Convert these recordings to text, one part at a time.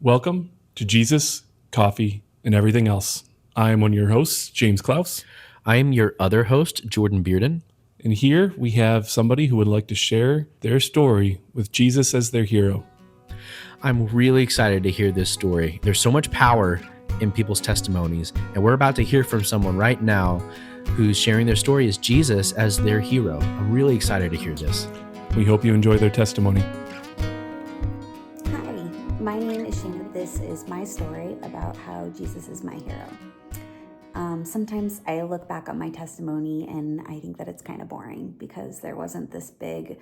Welcome to Jesus, Coffee, and Everything Else. I am one of your hosts, James Klaus, I am your other host, Jordan Bearden. and here we have somebody who would like to share their story with Jesus as their hero. I'm really excited to hear this story. There's so much power in people's testimonies, and we're about to hear from someone right now who's sharing their story as Jesus as their hero. I'm really excited to hear this. We hope you enjoy their testimony. Hi, my name is Shayna. This is my story about how Jesus is my hero. Sometimes I look back on my testimony and I think that it's kind of boring because there wasn't this big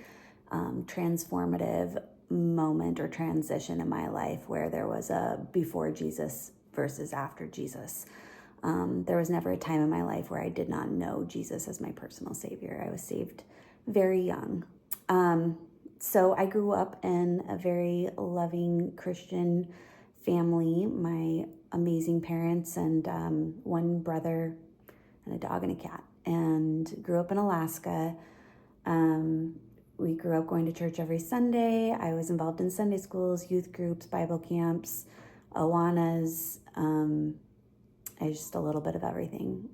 transformative moment or transition in my life where there was a before Jesus versus after Jesus. There was never a time in my life where I did not know Jesus as my personal savior. I was saved very young. So I grew up in a very loving Christian family. My amazing parents and one brother and a dog and a cat, and grew up in Alaska. We grew up going to church every Sunday. I was involved in Sunday schools, youth groups, Bible camps, Awanas, just a little bit of everything.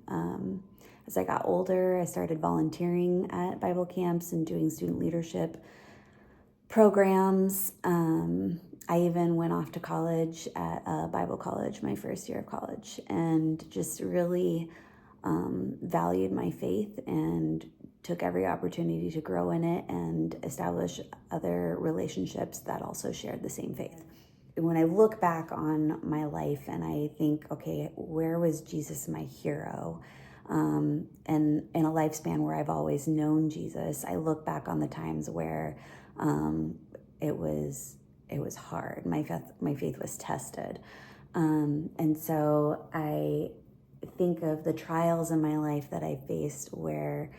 As I got older, I started volunteering at Bible camps and doing student leadership programs. I even went off to college at Bible college, my first year of college, and just really valued my faith and took every opportunity to grow in it and establish other relationships that also shared the same faith. When I look back on my life and I think, okay, where was Jesus my hero? And in a lifespan where I've always known Jesus, I look back on the times where it was hard. My faith was tested. And so I think of the trials in my life that I faced where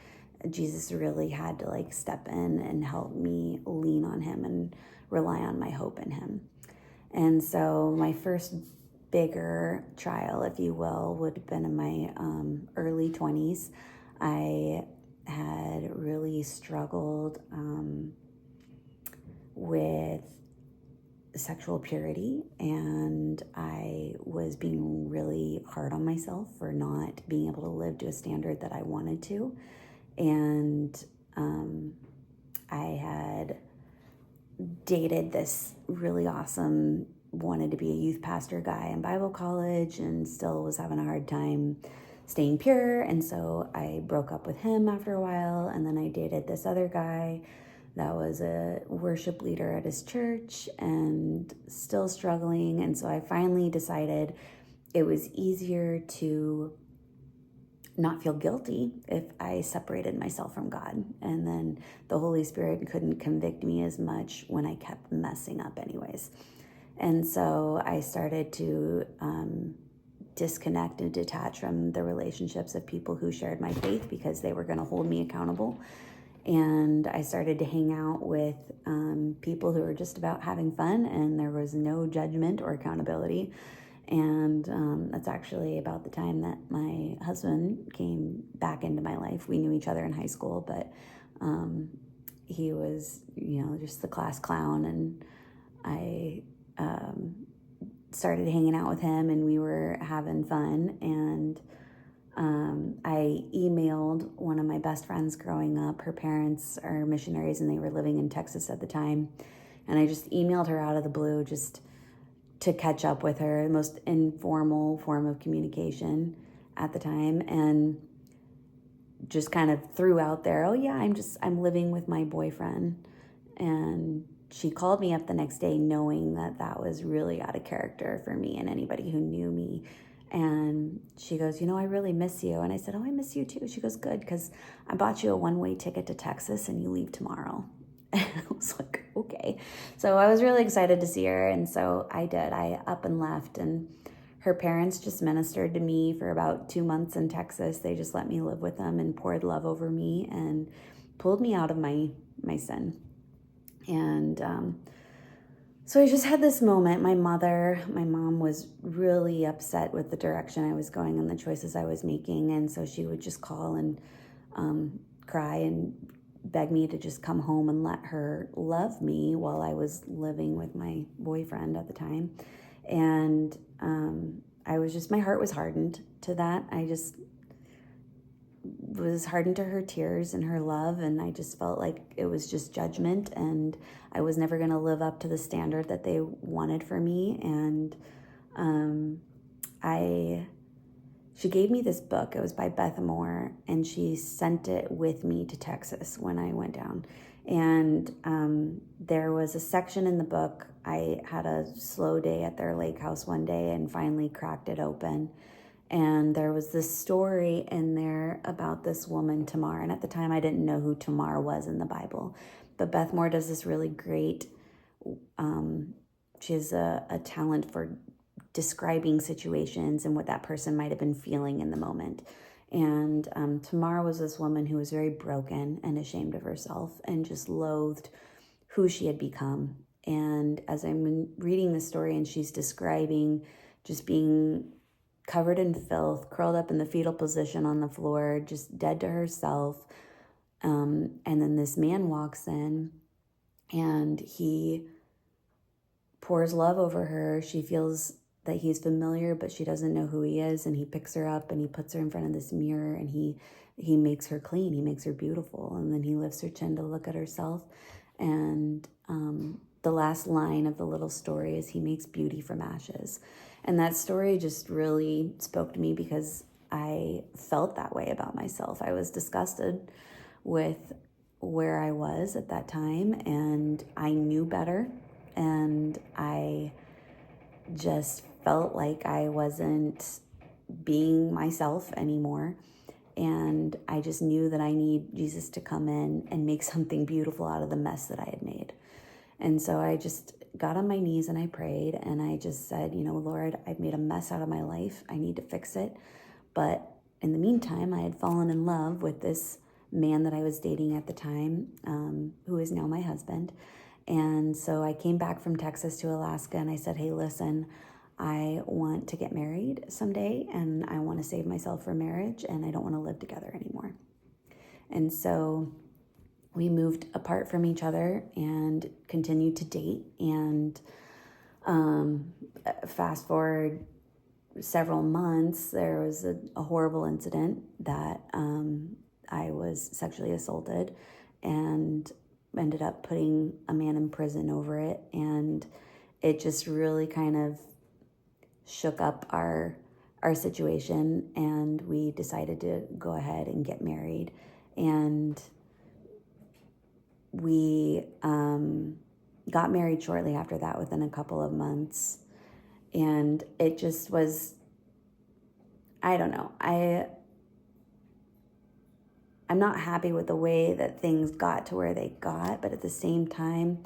Jesus really had to step in and help me lean on him and rely on my hope in him. And so my first bigger trial, if you will, would have been in my early 20s. I had really struggled with sexual purity, and I was being really hard on myself for not being able to live to a standard that I wanted to. And I had dated this really awesome, wanted to be a youth pastor guy in Bible college, and still was having a hard time staying pure. And so I broke up with him after a while, and then I dated this other guy that was a worship leader at his church and still struggling. And so I finally decided it was easier to not feel guilty if I separated myself from God. And then the Holy Spirit couldn't convict me as much when I kept messing up anyways. And so I started to disconnect and detach from the relationships of people who shared my faith because they were going to hold me accountable. And I started to hang out with people who were just about having fun, and there was no judgment or accountability. And that's actually about the time that my husband came back into my life. We knew each other in high school, but he was, just the class clown. And I started hanging out with him, and we were having fun. And I emailed one of my best friends growing up. Her parents are missionaries, and they were living in Texas at the time. And I just emailed her out of the blue just to catch up with her, the most informal form of communication at the time, and just kind of threw out there, oh yeah, I'm living with my boyfriend. And she called me up the next day knowing that that was really out of character for me and anybody who knew me. And she goes, I really miss you. And I said, oh, I miss you too. She goes, good, because I bought you a one-way ticket to Texas and you leave tomorrow. And I was like, okay. So I was really excited to see her. And so I did. I up and left. And her parents just ministered to me for about 2 months in Texas. They just let me live with them and poured love over me and pulled me out of my sin. And so I just had this moment. My mom was really upset with the direction I was going and the choices I was making. And so she would just call and cry and beg me to just come home and let her love me while I was living with my boyfriend at the time. And my heart was hardened to that. I just was hardened to her tears and her love, and I just felt like it was just judgment, and I was never going to live up to the standard that they wanted for me. And she gave me this book. It was by Beth Moore, and she sent it with me to Texas when I went down. And there was a section in the book. I had a slow day at their lake house one day and finally cracked it open. And there was this story in there about this woman, Tamar. And at the time, I didn't know who Tamar was in the Bible. But Beth Moore does this really great, she has a talent for describing situations and what that person might have been feeling in the moment. And Tamar was this woman who was very broken and ashamed of herself and just loathed who she had become. And as I'm reading the story and she's describing just being covered in filth, curled up in the fetal position on the floor, just dead to herself. And then this man walks in and he pours love over her. She feels that he's familiar, but she doesn't know who he is. And he picks her up and he puts her in front of this mirror and he makes her clean. He makes her beautiful. And then he lifts her chin to look at herself. And the last line of the little story is he makes beauty from ashes. And that story just really spoke to me because I felt that way about myself. I was disgusted with where I was at that time, and I knew better, and I just felt like I wasn't being myself anymore. And I just knew that I need Jesus to come in and make something beautiful out of the mess that I had made. And so I just got on my knees and I prayed and I just said, Lord, I've made a mess out of my life. I need to fix it. But in the meantime, I had fallen in love with this man that I was dating at the time, who is now my husband. And so I came back from Texas to Alaska and I said, hey, listen, I want to get married someday and I want to save myself for marriage and I don't want to live together anymore. And so we moved apart from each other and continued to date. And fast forward several months, there was a horrible incident that I was sexually assaulted and ended up putting a man in prison over it. And it just really kind of shook up our situation, and we decided to go ahead and get married. And we got married shortly after that, within a couple of months. And it just was, I don't know, I'm not happy with the way that things got to where they got, but at the same time,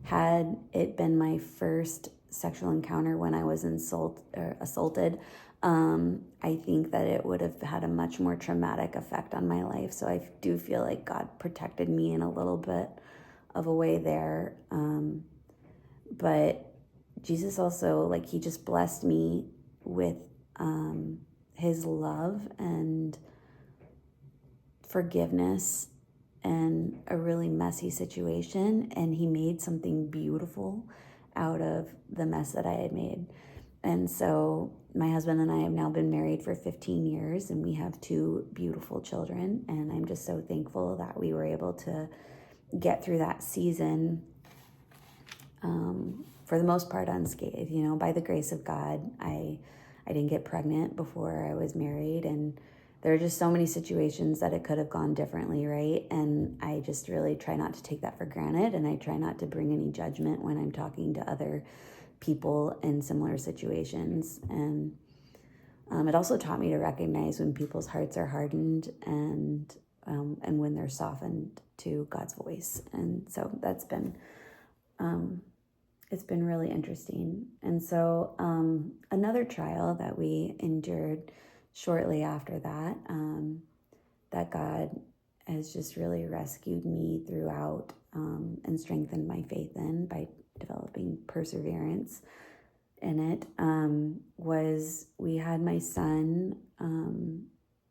had it been my first sexual encounter when I was assaulted, I think that it would have had a much more traumatic effect on my life. So I do feel like God protected me in a little bit of a way there. But Jesus also, he just blessed me with his love and forgiveness in a really messy situation, and he made something beautiful out of the mess that I had made. And so my husband and I have now been married for 15 years, and we have 2 beautiful children, and I'm just so thankful that we were able to get through that season for the most part unscathed. By the grace of God, I didn't get pregnant before I was married, and there are just so many situations that it could have gone differently, right? And I just really try not to take that for granted, and I try not to bring any judgment when I'm talking to other people in similar situations. And it also taught me to recognize when people's hearts are hardened and when they're softened to God's voice. And so that's been, it's been really interesting. And so another trial that we endured shortly after that, that God has just really rescued me throughout and strengthened my faith in by developing perseverance in it, was we had my son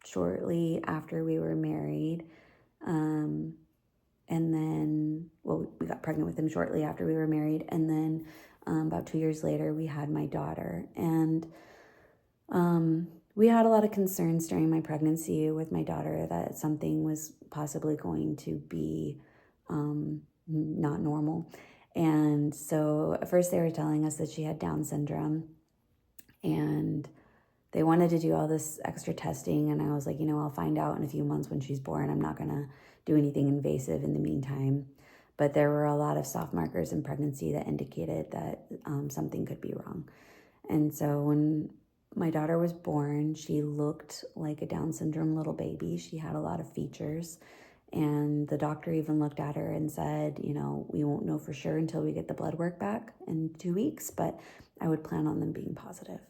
shortly after we were married. And then, we got pregnant with him shortly after we were married. And then About 2 years later, we had my daughter. And we had a lot of concerns during my pregnancy with my daughter that something was possibly going to be not normal. And so at first they were telling us that she had Down syndrome, and they wanted to do all this extra testing. And I was like, I'll find out in a few months when she's born. I'm not going to do anything invasive in the meantime. But there were a lot of soft markers in pregnancy that indicated that something could be wrong. And so when my daughter was born, she looked like a Down syndrome little baby. She had a lot of features. And the doctor even looked at her and said, we won't know for sure until we get the blood work back in 2 weeks, but I would plan on them being positive.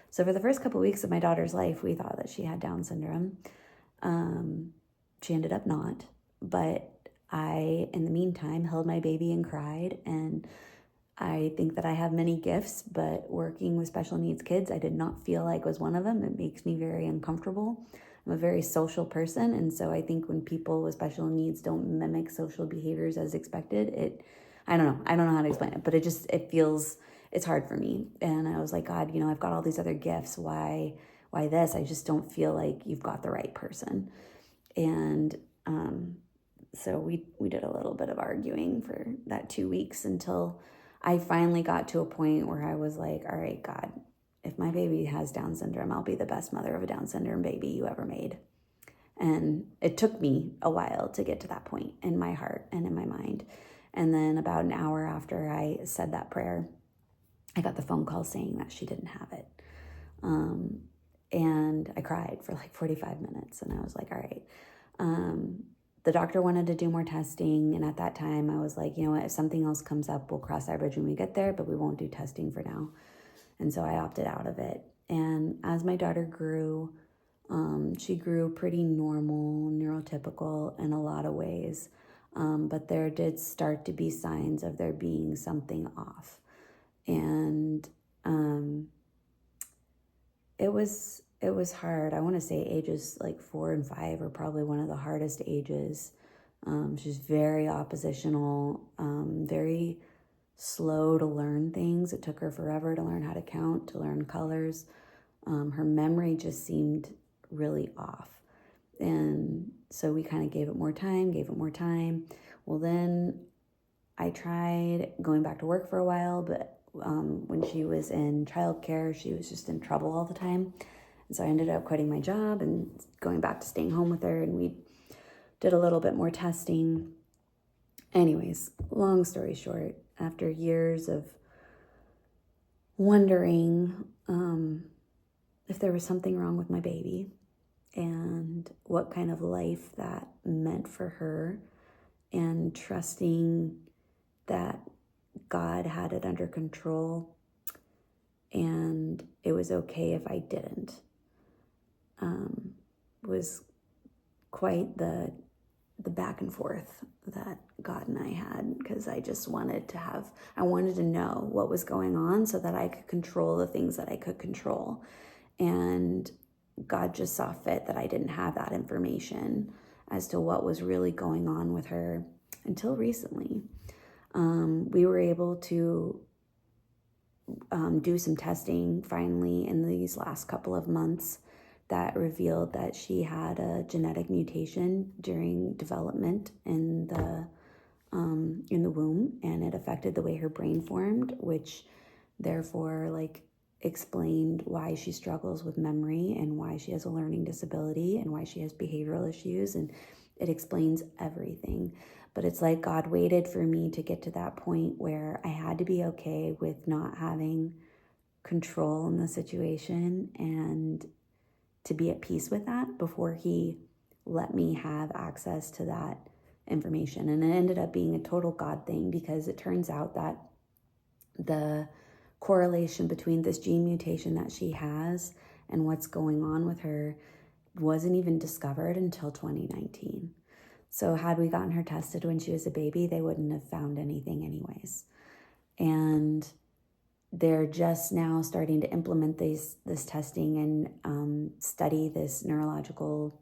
So for the first couple of weeks of my daughter's life, we thought that she had Down syndrome. She ended up not, but I, in the meantime, held my baby and cried. And I think that I have many gifts, but working with special needs kids, I did not feel like was one of them. It makes me very uncomfortable. I'm a very social person. And so I think when people with special needs don't mimic social behaviors as expected, I don't know how to explain it, but it's hard for me. And I was like, God, I've got all these other gifts. Why this? I just don't feel like you've got the right person. And so we did a little bit of arguing for that 2 weeks until I finally got to a point where I was like, all right, God, if my baby has Down syndrome, I'll be the best mother of a Down syndrome baby you ever made. And it took me a while to get to that point in my heart and in my mind. And then about an hour after I said that prayer, I got the phone call saying that she didn't have it. And I cried for like 45 minutes. And I was like, all right. The doctor wanted to do more testing. And at that time, I was like, what, if something else comes up, we'll cross that bridge when we get there, but we won't do testing for now. And so I opted out of it. And as my daughter grew, she grew pretty normal, neurotypical in a lot of ways. But there did start to be signs of there being something off. And it was hard. I want to say ages like 4 and 5 are probably one of the hardest ages. She's very oppositional, very slow to learn things. It took her forever to learn how to count, to learn colors. Her memory just seemed really off. And so we kind of gave it more time. Well, then I tried going back to work for a while, but when she was in childcare, she was just in trouble all the time. And so I ended up quitting my job and going back to staying home with her, and we did a little bit more testing. Anyways, long story short, after years of wondering if there was something wrong with my baby and what kind of life that meant for her, and trusting that God had it under control and it was okay if I didn't, was quite the back and forth that God and I had, because I just wanted to know what was going on so that I could control the things that I could control. And God just saw fit that I didn't have that information as to what was really going on with her until recently. We were able to do some testing finally in these last couple of months that revealed that she had a genetic mutation during development in the womb, and it affected the way her brain formed, which therefore explained why she struggles with memory and why she has a learning disability and why she has behavioral issues, and it explains everything. But it's like God waited for me to get to that point where I had to be okay with not having control in the situation and to be at peace with that before he let me have access to that information. And it ended up being a total God thing, because it turns out that the correlation between this gene mutation that she has and what's going on with her wasn't even discovered until 2019. So had we gotten her tested when she was a baby, they wouldn't have found anything anyways. And they're just now starting to implement this testing and study this neurological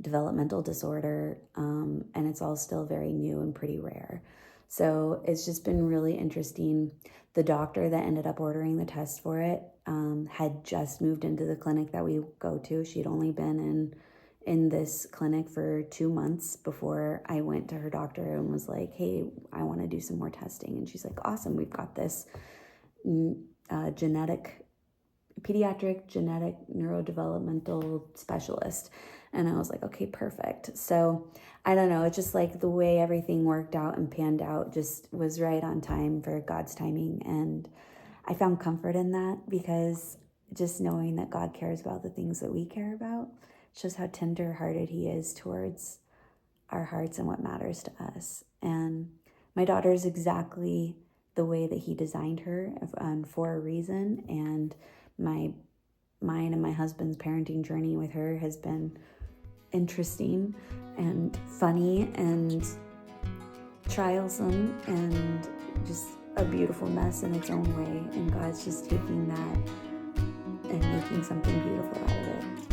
developmental disorder, and it's all still very new and pretty rare. So it's just been really interesting. The doctor that ended up ordering the test for it had just moved into the clinic that we go to. She'd only been in this clinic for 2 months before I went to her doctor and was like, hey, I want to do some more testing. And she's like, awesome, we've got this pediatric genetic neurodevelopmental specialist. And I was like, okay, perfect. So I don't know, it's just like the way everything worked out and panned out just was right on time for God's timing. And I found comfort in that, because just knowing that God cares about the things that we care about shows how tender-hearted he is towards our hearts and what matters to us. And my daughter is exactly the way that he designed her, and for a reason. And mine and my husband's parenting journey with her has been interesting and funny and trialsome and just a beautiful mess in its own way. And God's just taking that and making something beautiful out of it.